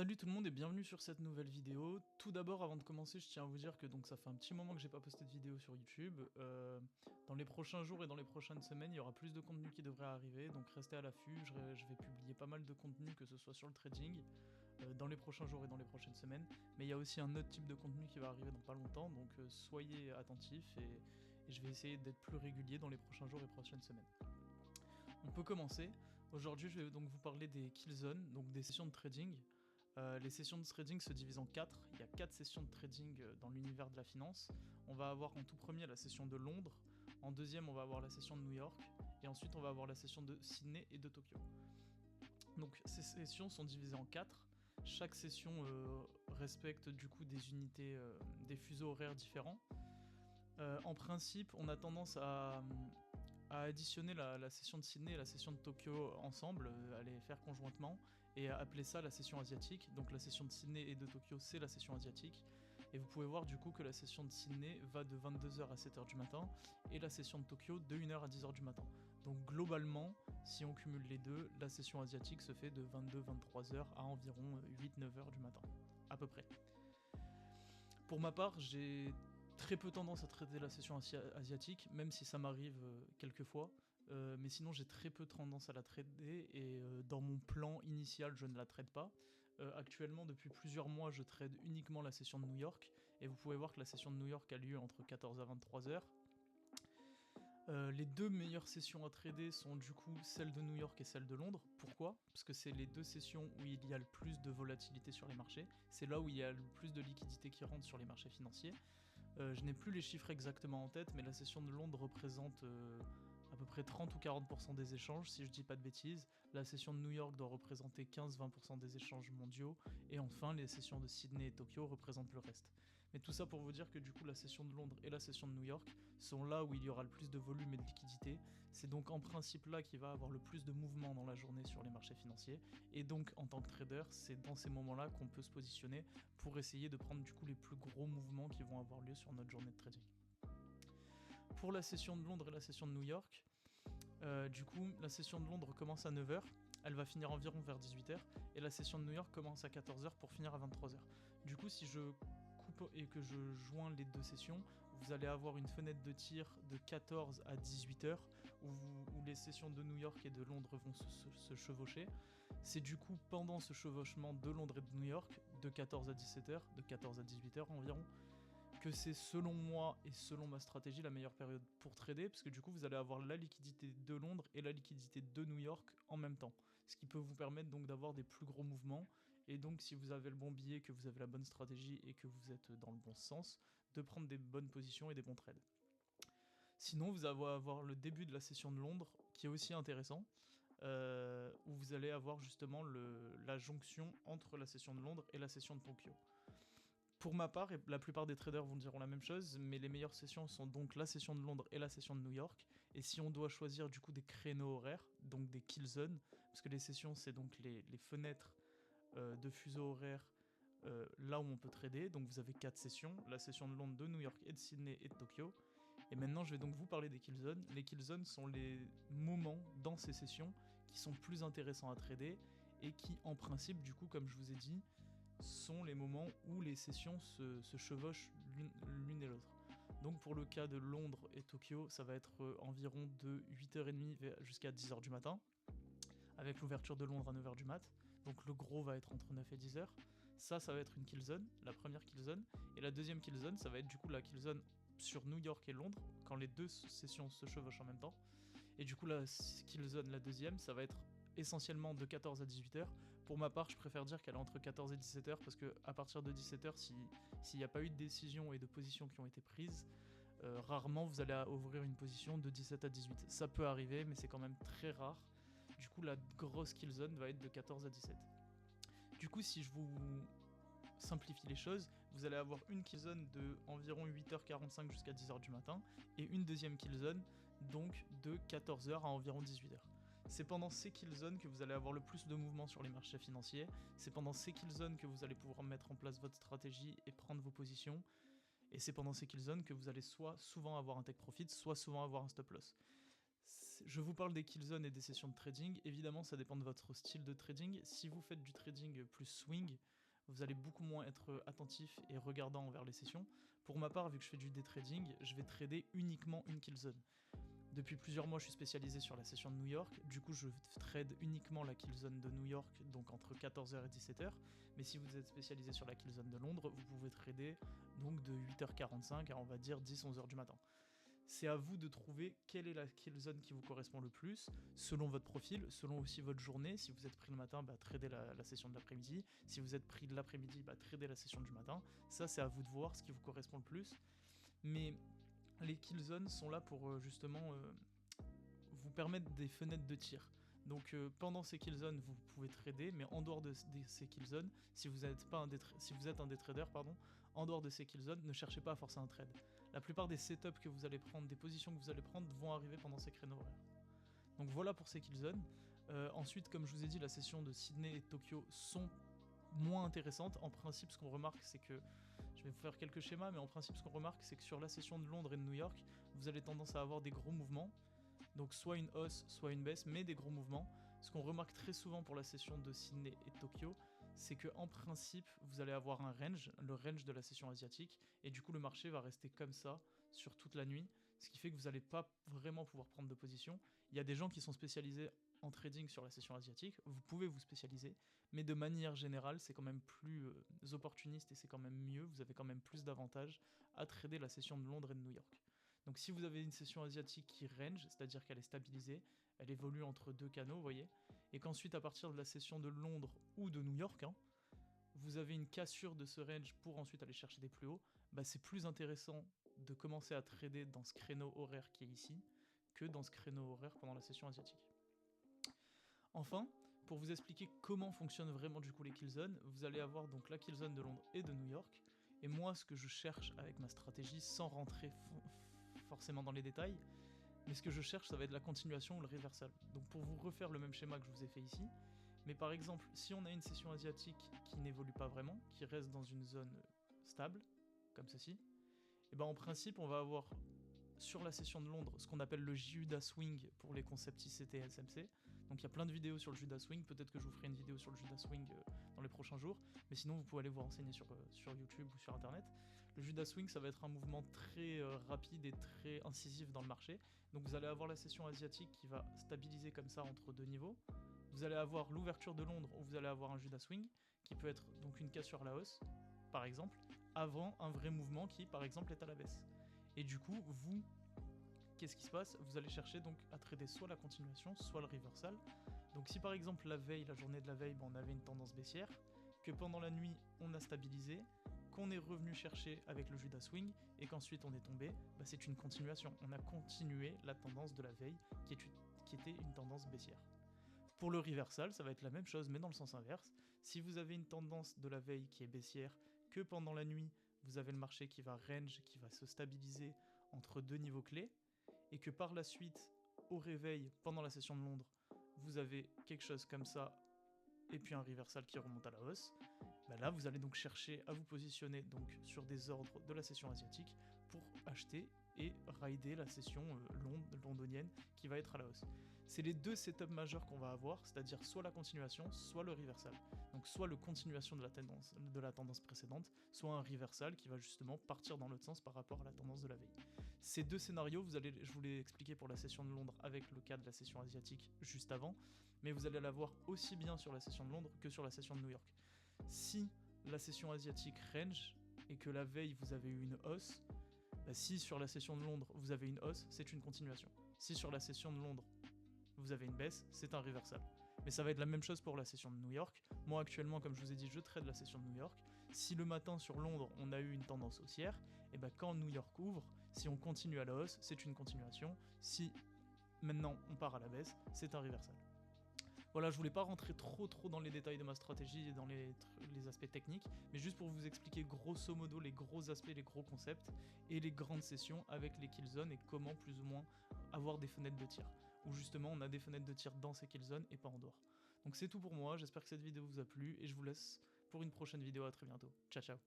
Salut tout le monde et bienvenue sur cette nouvelle vidéo. Tout d'abord, avant de commencer, je tiens à vous dire que donc ça fait un petit moment que j'ai pas posté de vidéo sur YouTube. Dans les prochains jours et dans les prochaines semaines, il y aura plus de contenu qui devrait arriver, donc restez à l'affût. Je vais publier pas mal de contenu, que ce soit sur le trading, dans les prochains jours et dans les prochaines semaines. Mais il y a aussi un autre type de contenu qui va arriver dans pas longtemps, donc soyez attentifs et je vais essayer d'être plus régulier dans les prochains jours et prochaines semaines. On peut commencer. Aujourd'hui, je vais donc vous parler des kill zones, donc des sessions de trading. Les sessions de trading se divisent en 4. Il y a 4 sessions de trading dans l'univers de la finance. On va avoir en tout premier la session de Londres, en deuxième on va avoir la session de New York, et ensuite on va avoir la session de Sydney et de Tokyo. Donc ces sessions sont divisées en 4. Chaque session respecte du coup des unités, des fuseaux horaires différents. En principe, on a tendance à additionner la session de Sydney et la session de Tokyo ensemble, à les faire conjointement, et à appeler ça la session asiatique. Donc la session de Sydney et de Tokyo, c'est la session asiatique. Et vous pouvez voir du coup que la session de Sydney va de 22h à 7h du matin, et la session de Tokyo de 1h à 10h du matin. Donc globalement, si on cumule les deux, la session asiatique se fait de 22-23h à environ 8-9h du matin, à peu près. Pour ma part, j'ai très peu tendance à trader la session asiatique, même si ça m'arrive quelques fois. Mais sinon, j'ai très peu tendance à la trader et dans mon plan initial, je ne la trade pas. Actuellement, depuis plusieurs mois, je trade uniquement la session de New York et vous pouvez voir que la session de New York a lieu entre 14 à 23 heures. Les deux meilleures sessions à trader sont du coup celle de New York et celle de Londres. Pourquoi? Parce que c'est les deux sessions où il y a le plus de volatilité sur les marchés. C'est là où il y a le plus de liquidités qui rentrent sur les marchés financiers. Je n'ai plus les chiffres exactement en tête, mais la session de Londres représente à peu près 30 ou 40% des échanges, si je dis pas de bêtises. La session de New York doit représenter 15-20% des échanges mondiaux. Et enfin, les sessions de Sydney et Tokyo représentent le reste. Mais tout ça pour vous dire que du coup, la session de Londres et la session de New York sont là où il y aura le plus de volume et de liquidité. C'est donc en principe là qu'il va avoir le plus de mouvement dans la journée sur les marchés financiers. Et donc, en tant que trader, c'est dans ces moments-là qu'on peut se positionner pour essayer de prendre du coup les plus gros mouvements qui vont avoir lieu sur notre journée de trading. Pour la session de Londres et la session de New York, du coup, la session de Londres commence à 9h, elle va finir environ vers 18h, et la session de New York commence à 14h pour finir à 23h. Du coup, si je coupe et que je joins les deux sessions, vous allez avoir une fenêtre de tir de 14 à 18h, où les sessions de New York et de Londres vont se chevaucher. C'est du coup pendant ce chevauchement de Londres et de New York, de 14 à 17h, de 14 à 18h environ, que c'est selon moi et selon ma stratégie la meilleure période pour trader, parce que du coup vous allez avoir la liquidité de Londres et la liquidité de New York en même temps, ce qui peut vous permettre donc d'avoir des plus gros mouvements, et donc si vous avez le bon billet, que vous avez la bonne stratégie et que vous êtes dans le bon sens, de prendre des bonnes positions et des bons trades. Sinon vous allez avoir le début de la session de Londres, qui est aussi intéressant, où vous allez avoir justement la jonction entre la session de Londres et la session de Tokyo. Pour ma part, et la plupart des traders vous diront la même chose, mais les meilleures sessions sont donc la session de Londres et la session de New York. Et si on doit choisir du coup des créneaux horaires, donc des kill zones, parce que les sessions c'est donc les fenêtres de fuseau horaire là où on peut trader. Donc vous avez 4 sessions, la session de Londres, de New York et de Sydney et de Tokyo. Et maintenant je vais donc vous parler des kill zones. Les kill zones sont les moments dans ces sessions qui sont plus intéressants à trader et qui en principe du coup, comme je vous ai dit, sont les moments où les sessions se chevauchent l'une et l'autre. Donc pour le cas de Londres et Tokyo, ça va être environ de 8h30 jusqu'à 10h du matin, avec l'ouverture de Londres à 9h du mat. Donc le gros va être entre 9 et 10h. Ça va être une kill zone, la première kill zone. Et la deuxième kill zone, ça va être du coup la kill zone sur New York et Londres, quand les deux sessions se chevauchent en même temps. Et du coup la kill zone, la deuxième, ça va être essentiellement de 14 à 18h. Pour ma part, je préfère dire qu'elle est entre 14 et 17h, parce que à partir de 17h, s'il n'y a pas eu de décision et de positions qui ont été prises, rarement vous allez ouvrir une position de 17 à 18. Ça peut arriver, mais c'est quand même très rare. Du coup, la grosse kill zone va être de 14 à 17. Du coup, si je vous simplifie les choses, vous allez avoir une kill zone de environ 8h45 jusqu'à 10h du matin, et une deuxième kill zone donc de 14h à environ 18h. C'est pendant ces kill zones que vous allez avoir le plus de mouvements sur les marchés financiers, c'est pendant ces kill zones que vous allez pouvoir mettre en place votre stratégie et prendre vos positions, et c'est pendant ces kill zones que vous allez soit souvent avoir un take profit, soit souvent avoir un stop loss. Je vous parle des kill zones et des sessions de trading, évidemment ça dépend de votre style de trading. Si vous faites du trading plus swing, vous allez beaucoup moins être attentif et regardant envers les sessions. Pour ma part, vu que je fais du day trading, je vais trader uniquement une kill zone. Depuis plusieurs mois, je suis spécialisé sur la session de New York, du coup je trade uniquement la kill zone de New York, donc entre 14h et 17h, mais si vous êtes spécialisé sur la kill zone de Londres, vous pouvez trader donc de 8h45 à on va dire 10-11h du matin. C'est à vous de trouver quelle est la kill zone qui vous correspond le plus, selon votre profil, selon aussi votre journée. Si vous êtes pris le matin, tradez la session de l'après-midi. Si vous êtes pris de l'après-midi, tradez la session du matin. Ça, c'est à vous de voir ce qui vous correspond le plus. Mais les kill zones sont là pour justement vous permettre des fenêtres de tir. Donc pendant ces kill zones, vous pouvez trader, mais en dehors de ces kill zones, si vous êtes un day trader, en dehors de ces kill zones, ne cherchez pas à forcer un trade. La plupart des setups que vous allez prendre, des positions que vous allez prendre, vont arriver pendant ces créneaux horaires. Donc voilà pour ces kill zones. Ensuite, comme je vous ai dit, la session de Sydney et de Tokyo sont moins intéressantes. En principe, ce qu'on remarque, c'est que, je vais vous faire quelques schémas, mais en principe, ce qu'on remarque, c'est que sur la session de Londres et de New York, vous avez tendance à avoir des gros mouvements. Donc soit une hausse, soit une baisse, mais des gros mouvements. Ce qu'on remarque très souvent pour la session de Sydney et de Tokyo, c'est que en principe, vous allez avoir un range, le range de la session asiatique, et du coup le marché va rester comme ça sur toute la nuit, ce qui fait que vous n'allez pas vraiment pouvoir prendre de position. Il y a des gens qui sont spécialisés en trading sur la session asiatique, vous pouvez vous spécialiser, mais de manière générale, c'est quand même plus opportuniste et c'est quand même mieux, vous avez quand même plus d'avantages à trader la session de Londres et de New York. Donc si vous avez une session asiatique qui range, c'est-à-dire qu'elle est stabilisée, elle évolue entre deux canaux, vous voyez, et qu'ensuite à partir de la session de Londres ou de New York, vous avez une cassure de ce range pour ensuite aller chercher des plus hauts, c'est plus intéressant de commencer à trader dans ce créneau horaire qui est ici, que dans ce créneau horaire pendant la session asiatique. Enfin, pour vous expliquer comment fonctionnent vraiment du coup les kill zones, vous allez avoir donc la kill zone de Londres et de New York, et moi ce que je cherche avec ma stratégie, sans rentrer forcément dans les détails, mais ce que je cherche ça va être la continuation ou le reversal. Donc pour vous refaire le même schéma que je vous ai fait ici, mais par exemple si on a une session asiatique qui n'évolue pas vraiment, qui reste dans une zone stable, comme ceci, et en principe on va avoir sur la session de Londres ce qu'on appelle le Judas Swing pour les concepts ICT et SMC. Donc il y a plein de vidéos sur le Judas Swing, peut-être que je vous ferai une vidéo sur le Judas Swing dans les prochains jours, mais sinon vous pouvez aller vous renseigner sur YouTube ou sur internet. Le Judas Swing ça va être un mouvement très rapide et très incisif dans le marché, donc vous allez avoir la session asiatique qui va stabiliser comme ça entre deux niveaux, vous allez avoir l'ouverture de Londres où vous allez avoir un Judas Swing qui peut être donc une cassure à la hausse par exemple, avant un vrai mouvement qui par exemple est à la baisse. Et du coup, vous, qu'est-ce qui se passe? Vous allez chercher donc à trader soit la continuation, soit le reversal. Donc si par exemple la veille, la journée de la veille, on avait une tendance baissière, que pendant la nuit on a stabilisé, qu'on est revenu chercher avec le Judas Swing et qu'ensuite on est tombé, c'est une continuation. On a continué la tendance de la veille qui était une tendance baissière. Pour le reversal, ça va être la même chose mais dans le sens inverse. Si vous avez une tendance de la veille qui est baissière, que pendant la nuit vous avez le marché qui va range, qui va se stabiliser entre deux niveaux clés, et que par la suite, au réveil, pendant la session de Londres, vous avez quelque chose comme ça, et puis un reversal qui remonte à la hausse, là vous allez donc chercher à vous positionner donc sur des ordres de la session asiatique pour acheter et rider la session londonienne qui va être à la hausse. C'est les deux setups majeurs qu'on va avoir, c'est-à-dire soit la continuation, soit le reversal. Donc soit le continuation de la tendance précédente, soit un reversal qui va justement partir dans l'autre sens par rapport à la tendance de la veille. Ces deux scénarios, je vous l'ai expliqué pour la session de Londres avec le cas de la session asiatique juste avant, mais vous allez l'avoir aussi bien sur la session de Londres que sur la session de New York. Si la session asiatique range et que la veille vous avez eu une hausse, si sur la session de Londres vous avez une hausse, c'est une continuation. Si sur la session de Londres vous avez une baisse, c'est un reversal. Mais ça va être la même chose pour la session de New York. Moi actuellement, comme je vous ai dit, je trade la session de New York. Si le matin sur Londres on a eu une tendance haussière, et quand New York ouvre, si on continue à la hausse, c'est une continuation. Si maintenant on part à la baisse, c'est un reversal. Voilà, je voulais pas rentrer trop dans les détails de ma stratégie et dans les aspects techniques, mais juste pour vous expliquer grosso modo les gros aspects, les gros concepts et les grandes sessions avec les kill zones et comment plus ou moins avoir des fenêtres de tir. Où justement on a des fenêtres de tir dans ces kill zones et pas en dehors. Donc c'est tout pour moi, j'espère que cette vidéo vous a plu et je vous laisse pour une prochaine vidéo, à très bientôt. Ciao ciao.